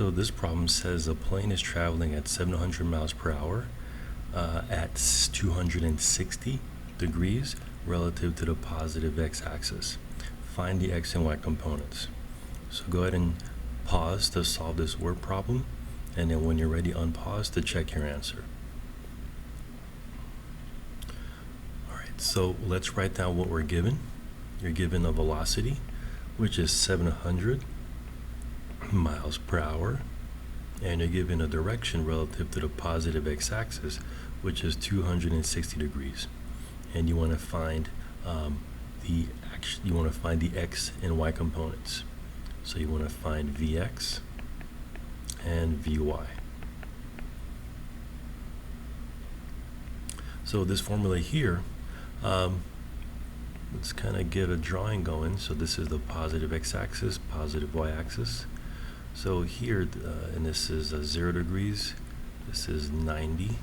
So this problem says a plane is traveling at 700 miles per hour at 260 degrees relative to the positive x-axis. Find the x and y components. So go ahead and pause to solve this word problem, and then when you're ready, unpause to check your answer. Alright, so let's write down what we're given. You're given a velocity, which is 700 miles per hour, and you're given a direction relative to the positive x-axis, which is 260 degrees. And you want to find the x and y components. So you want to find Vx and Vy. So this formula here, let's kind of get a drawing going. So this is the positive x-axis, positive y-axis. So here, and this is 0 degrees, this is 90,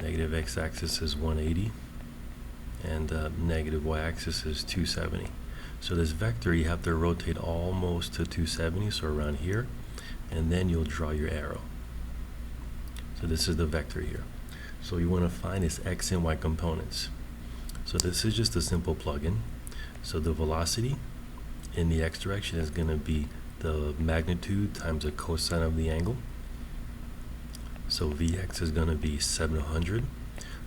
negative x-axis is 180, and negative y-axis is 270. So this vector, you have to rotate almost to 270, so around here, and then you'll draw your arrow. So this is the vector here. So you want to find its x and y components. So this is just a simple plug-in. So the velocity in the x direction is going to be the magnitude times the cosine of the angle. So Vx is going to be 700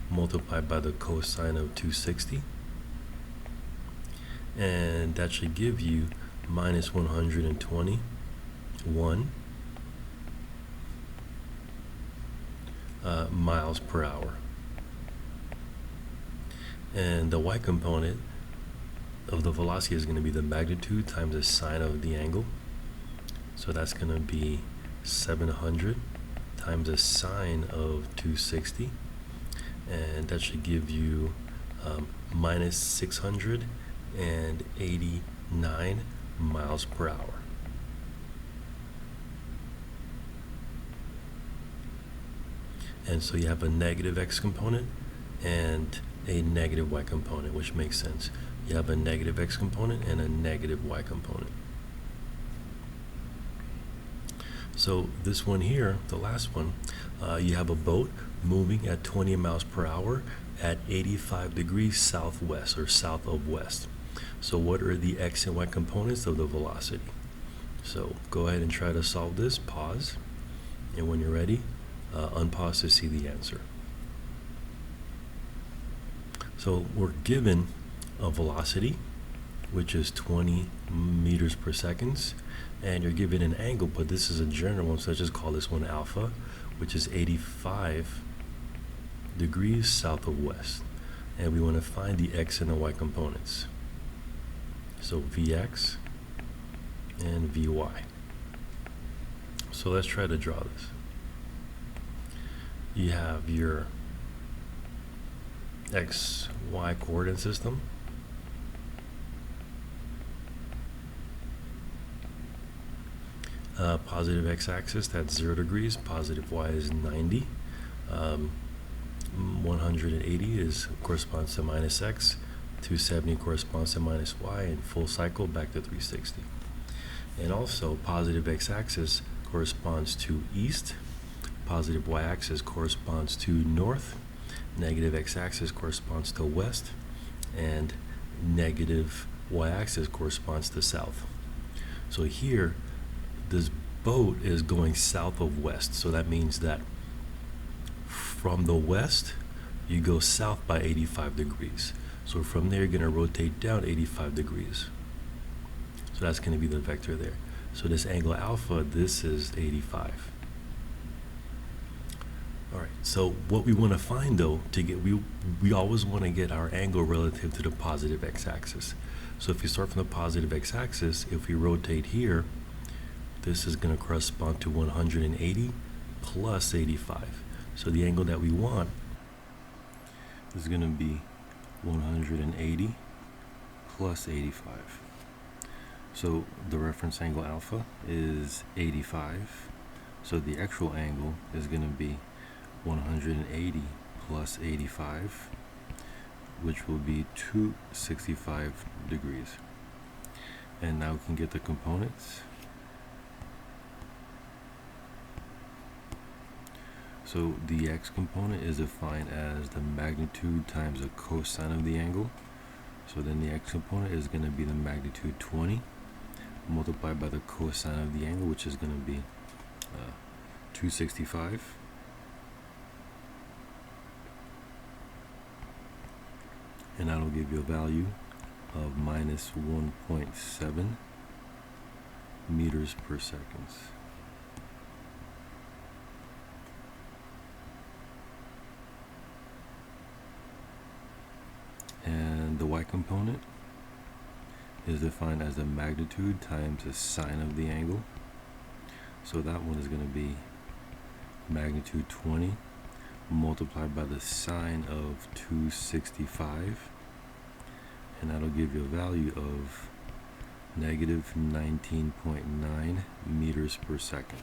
multiplied by the cosine of 260. And that should give you minus 121 miles per hour. And the y component of the velocity is going to be the magnitude times the sine of the angle. So that's going to be 700 times the sine of 260. And that should give you minus 689 miles per hour. And so you have a negative x component and a negative y component, which makes sense. You have a negative x component and a negative y component. So this one here, the last one, you have a boat moving at 20 miles per hour at 85 degrees southwest or south of west. So what are the x and y components of the velocity? So go ahead and try to solve this, pause, and when you're ready, unpause to see the answer. So we're given a velocity, which is 20 meters per second, and you're given an angle, but this is a general one, so let's just call this one alpha, which is 85 degrees south of west. And we want to find the x and the y components. So Vx and Vy. So let's try to draw this. You have your x, y coordinate system. Positive x-axis, that's 0 degrees. Positive y is 90. 180 corresponds to minus x. 270 corresponds to minus y, and full cycle back to 360. And also, positive x-axis corresponds to east. Positive y-axis corresponds to north. Negative x-axis corresponds to west, and negative y-axis corresponds to south. So here, this boat is going south of west, so that means that from the west you go south by 85 degrees. So from there you're going to rotate down 85 degrees. So that's going to be the vector there. So this angle alpha, this is 85. Alright, so what we want to find though, we always want to get our angle relative to the positive x-axis. So if you start from the positive x-axis, if we rotate here, this is going to correspond to 180 plus 85. So the angle that we want is going to be 180 plus 85. So the reference angle alpha is 85. So the actual angle is going to be 180 plus 85, which will be 265 degrees. And now we can get the components. So the x component is defined as the magnitude times the cosine of the angle. So then the x component is going to be the magnitude 20 multiplied by the cosine of the angle, which is going to be 265. And that'll give you a value of minus 1.7 meters per second. And the y component is defined as the magnitude times the sine of the angle. So that one is going to be magnitude 20 multiplied by the sine of 265, and that'll give you a value of negative 19.9 meters per second.